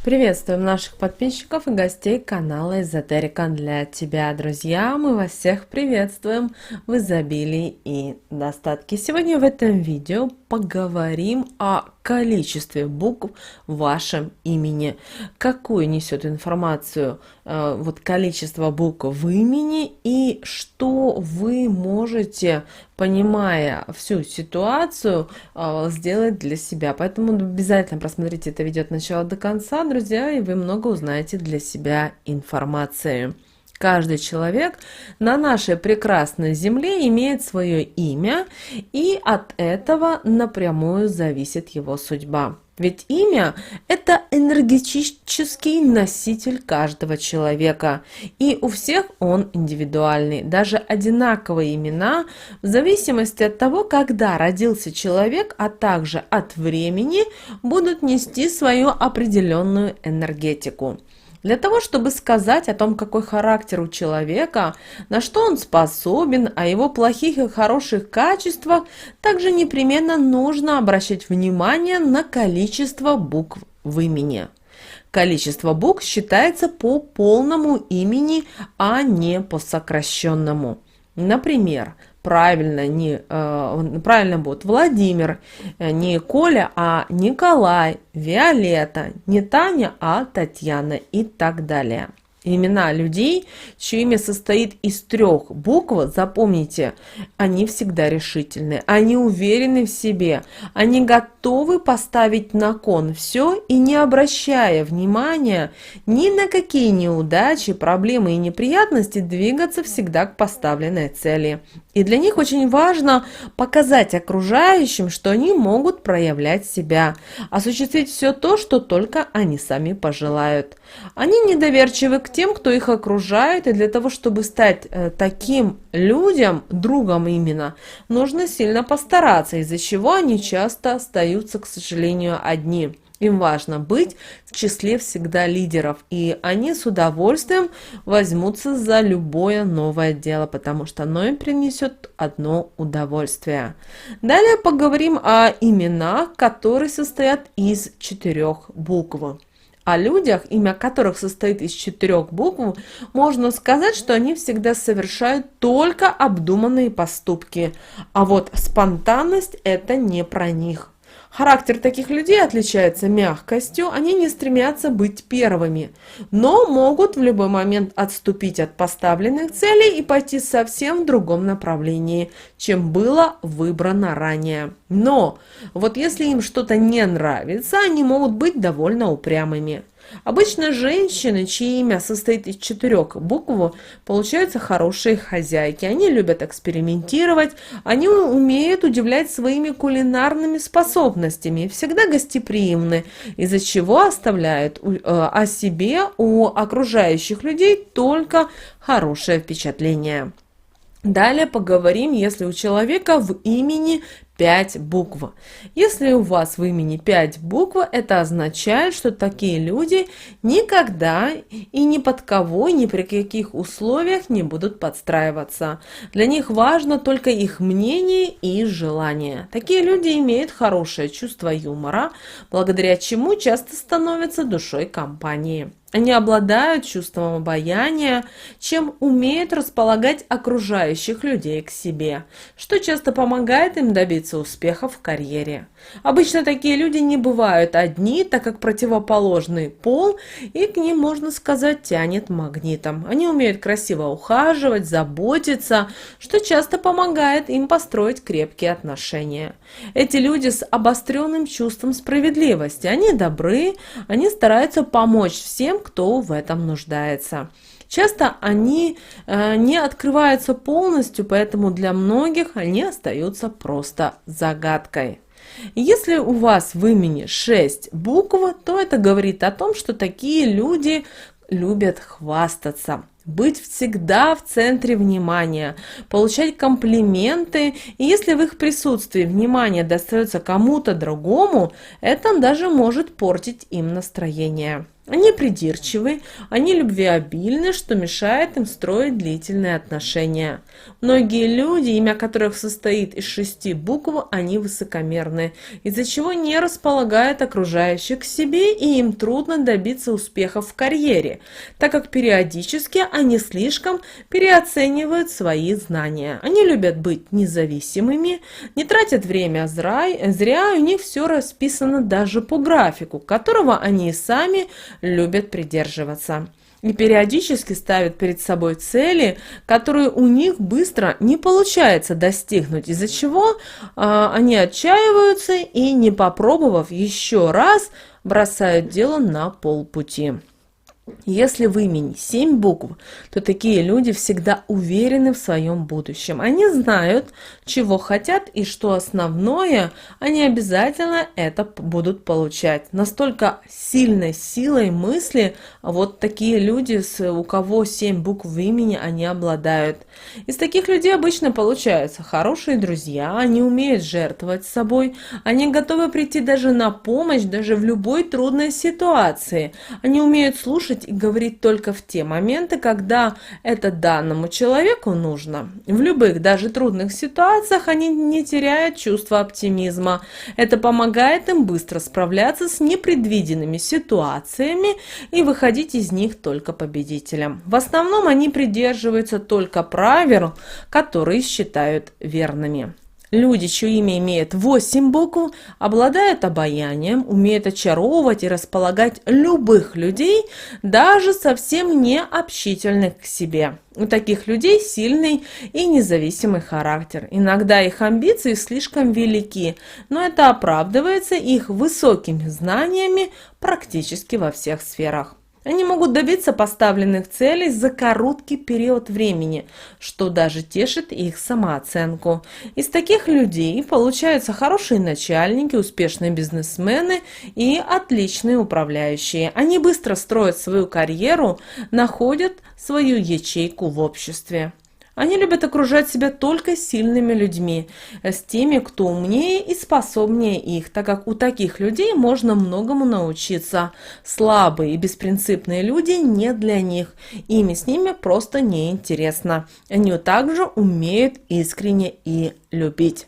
Приветствуем наших подписчиков и гостей канала Эзотерика для тебя, друзья! Мы вас всех приветствуем в изобилии и достатке. Сегодня в этом видео поговорим о количестве букв в вашем имени. Какую несет информацию количество букв в имени и что вы можете, понимая всю ситуацию, сделать для себя. Поэтому обязательно просмотрите это видео от начала до конца, друзья, и вы много узнаете для себя информации. Каждый человек на нашей прекрасной земле имеет свое имя, и от этого напрямую зависит его судьба. Ведь имя – это энергетический носитель каждого человека, и у всех он индивидуальный. Даже одинаковые имена, в зависимости от того, когда родился человек, а также от времени, будут нести свою определенную энергетику. Для того, чтобы сказать о том, какой характер у человека, на что он способен, о его плохих и хороших качествах, также непременно нужно обращать внимание на количество букв в имени. Количество букв считается по полному имени, а не по сокращенному. Например, правильно будет Владимир, не Коля, а Николай, Виолетта, не Таня, а Татьяна и так далее. Имена людей, чье имя состоит из 3 букв, запомните, они всегда решительны, они уверены в себе, они готовы поставить на кон все и не обращая внимания ни на какие неудачи, проблемы и неприятности, двигаться всегда к поставленной цели. И для них очень важно показать окружающим, что они могут проявлять себя, осуществить все то, что только они сами пожелают. Они недоверчивы к тем, кто их окружает, и для того, чтобы стать таким людям, другом именно, нужно сильно постараться, из-за чего они часто остаются, к сожалению, одни. Им важно быть в числе всегда лидеров, и они с удовольствием возьмутся за любое новое дело, потому что оно им принесет одно удовольствие. Далее поговорим о именах, которые состоят из 4 букв. О людях, имя которых состоит из 4 букв, можно сказать, что они всегда совершают только обдуманные поступки, а вот спонтанность – это не про них. Характер таких людей отличается мягкостью, они не стремятся быть первыми, но могут в любой момент отступить от поставленных целей и пойти совсем в другом направлении, чем было выбрано ранее. Но вот если им что-то не нравится, они могут быть довольно упрямыми. Обычно женщины, чье имя состоит из 4 букв, получаются хорошие хозяйки. Они любят экспериментировать, они умеют удивлять своими кулинарными способностями, всегда гостеприимны, из-за чего оставляют о себе у окружающих людей только хорошее впечатление. Далее поговорим, если у человека в имени 5 букв. Если у вас в имени 5 букв, это означает, что такие люди никогда и ни под кого, ни при каких условиях не будут подстраиваться. Для них важно только их мнение и желание. Такие люди имеют хорошее чувство юмора, благодаря чему часто становятся душой компании. Они обладают чувством обаяния, чем умеют располагать окружающих людей к себе, что часто помогает им добиться успехов в карьере. Обычно такие люди не бывают одни, так как противоположный пол, и к ним, можно сказать, тянет магнитом. Они умеют красиво ухаживать, заботиться, что часто помогает им построить крепкие отношения. Эти люди с обостренным чувством справедливости, они добры, они стараются помочь всем, кто в этом нуждается. Часто они не открываются полностью, поэтому для многих они остаются просто загадкой. Если у вас в имени 6 букв, то это говорит о том, что такие люди любят хвастаться, быть всегда в центре внимания, получать комплименты, и если в их присутствии внимание достается кому-то другому, это даже может портить им настроение. Они придирчивы, они любвеобильны, что мешает им строить длительные отношения. Многие люди, имя которых состоит из 6 букв, они высокомерны, из-за чего не располагают окружающих к себе, и им трудно добиться успеха в карьере, так как периодически они слишком переоценивают свои знания. Они любят быть независимыми, не тратят время зря, у них все расписано даже по графику, которого они и сами любят придерживаться. И периодически ставят перед собой цели, которые у них быстро не получается достигнуть, из-за чего они отчаиваются и, не попробовав еще раз, бросают дело на полпути. Если в имени 7 букв, то такие люди всегда уверены в своем будущем. Они знают, чего хотят, и что основное, они обязательно это будут получать. Настолько сильной силой мысли вот такие люди, у кого 7 букв в имени, они обладают. Из таких людей обычно получаются хорошие друзья, они умеют жертвовать собой, они готовы прийти даже на помощь, даже в любой трудной ситуации. Они умеют слушать и говорить только в те моменты, когда это данному человеку нужно. В любых, даже трудных ситуациях они не теряют чувства оптимизма. Это помогает им быстро справляться с непредвиденными ситуациями и выходить из них только победителем. В основном они придерживаются только правил, которые считают верными. Люди, чье имя имеет 8 букв, обладают обаянием, умеют очаровывать и располагать любых людей, даже совсем не общительных к себе. У таких людей сильный и независимый характер. Иногда их амбиции слишком велики, но это оправдывается их высокими знаниями практически во всех сферах. Они могут добиться поставленных целей за короткий период времени, что даже тешит их самооценку. Из таких людей получаются хорошие начальники, успешные бизнесмены и отличные управляющие. Они быстро строят свою карьеру, находят свою ячейку в обществе. Они любят окружать себя только сильными людьми, с теми, кто умнее и способнее их, так как у таких людей можно многому научиться. Слабые и беспринципные люди не для них, ими с ними просто неинтересно. Они также умеют искренне и любить.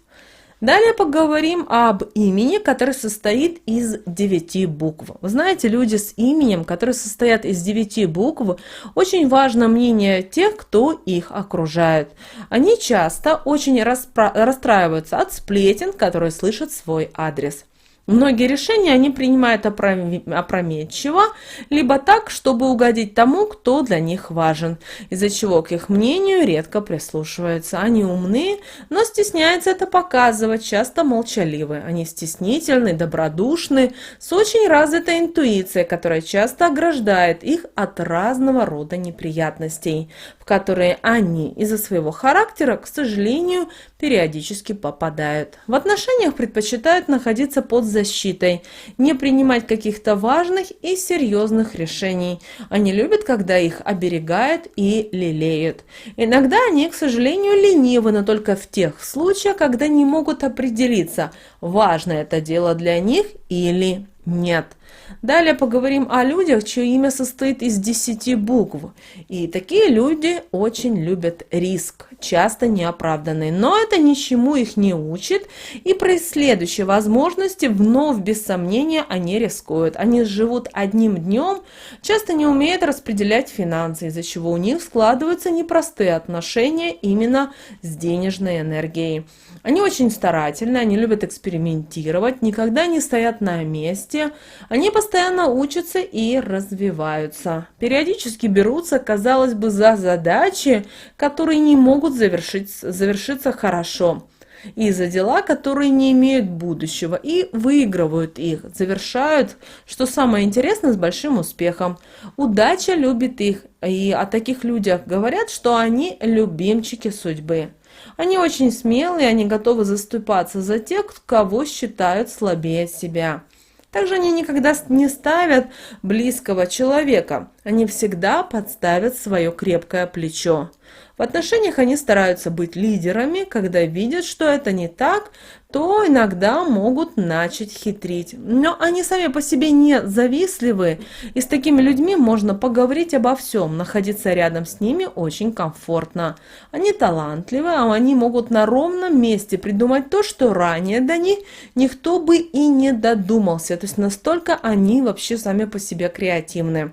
Далее поговорим об имени, которое состоит из 9 букв. Вы знаете, люди с именем, которые состоят из 9 букв, очень важно мнение тех, кто их окружает. Они часто очень расстраиваются от сплетен, которые слышат в свой адрес. Многие решения они принимают опрометчиво, либо так, чтобы угодить тому, кто для них важен, из-за чего к их мнению редко прислушиваются. Они умны, но стесняются это показывать, часто молчаливы. Они стеснительны, добродушны, с очень развитой интуицией, которая часто ограждает их от разного рода неприятностей, в которые они из-за своего характера, к сожалению, периодически попадают. В отношениях предпочитают находиться под защитой, не принимать каких-то важных и серьезных решений. Они любят, когда их оберегают и лелеют. Иногда они, к сожалению, ленивы, но только в тех случаях, когда не могут определиться, важно это дело для них или нет. Далее поговорим о людях, чье имя состоит из 10 букв. И такие люди очень любят риск, часто неоправданный. Но это ничему их не учит, и при следующей возможности вновь без сомнения они рискуют. Они живут одним днем, часто не умеют распределять финансы, из-за чего у них складываются непростые отношения именно с денежной энергией. Они очень старательны, они любят экспериментировать, никогда не стоят на месте, они постоянно учатся и развиваются. Периодически берутся, казалось бы, за задачи, которые не могут завершиться хорошо, и за дела, которые не имеют будущего, и выигрывают их, завершают, что самое интересное, с большим успехом. Удача любит их, и о таких людях говорят, что они любимчики судьбы. Они очень смелые, они готовы заступаться за тех, кого считают слабее себя. Также они никогда не ставят близкого человека Они всегда подставят свое крепкое плечо. В отношениях они стараются быть лидерами, когда видят, что это не так, то иногда могут начать хитрить. Но они сами по себе не завистливы, и с такими людьми можно поговорить обо всем, находиться рядом с ними очень комфортно. Они талантливы, а они могут на ровном месте придумать то, что ранее до них никто бы и не додумался. То есть настолько они вообще сами по себе креативны.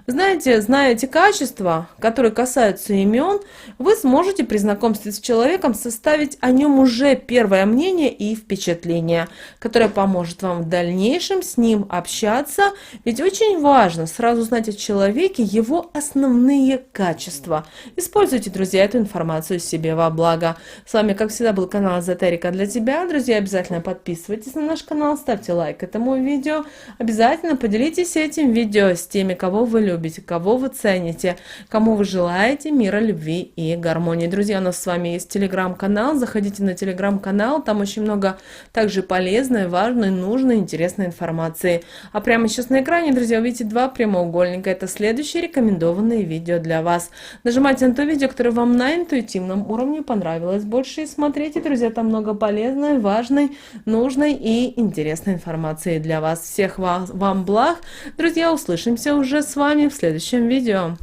Вы знаете, зная эти качества, которые касаются имен, вы сможете при знакомстве с человеком составить о нем уже первое мнение и впечатление, которое поможет вам в дальнейшем с ним общаться. Ведь очень важно сразу знать о человеке его основные качества. Используйте, друзья, эту информацию себе во благо. С вами, как всегда, был канал Эзотерика для тебя. Друзья, обязательно подписывайтесь на наш канал, ставьте лайк этому видео. Обязательно поделитесь этим видео с теми, кого вы любите, кого вы цените, кому вы желаете мира, любви и гармонии. Друзья, у нас с вами есть телеграм-канал, заходите на телеграм-канал, там очень много также полезной, важной, нужной, интересной информации. А прямо сейчас на экране, друзья, увидите два прямоугольника, это следующие рекомендованные видео для вас. Нажимайте на то видео, которое вам на интуитивном уровне понравилось больше, и смотрите, друзья, там много полезной, важной, нужной и интересной информации для вас. Всех вам благ, друзья, услышимся уже с вами в следующем видео.